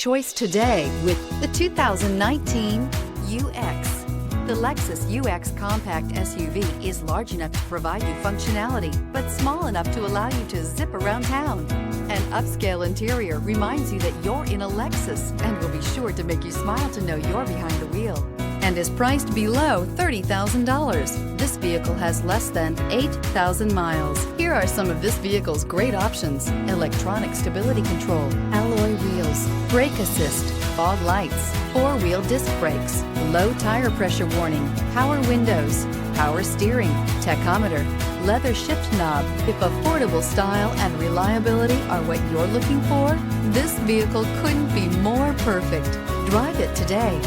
choice today with the 2019 UX. The Lexus UX compact SUV is large enough to provide you functionality, but small enough to allow you to zip around town. An upscale interior reminds you that you're in a Lexus and will be sure to make you smile to know you're behind the wheel, and is priced below $30,000. This vehicle has less than 8,000 miles. Here are some of this vehicle's great options: electronic stability control, alloy wheels, brake assist, fog lights, four-wheel disc brakes, low tire pressure warning, power windows, power steering, tachometer, leather shift knob. If affordable style and reliability are what you're looking for, this vehicle couldn't be more perfect. Drive it today.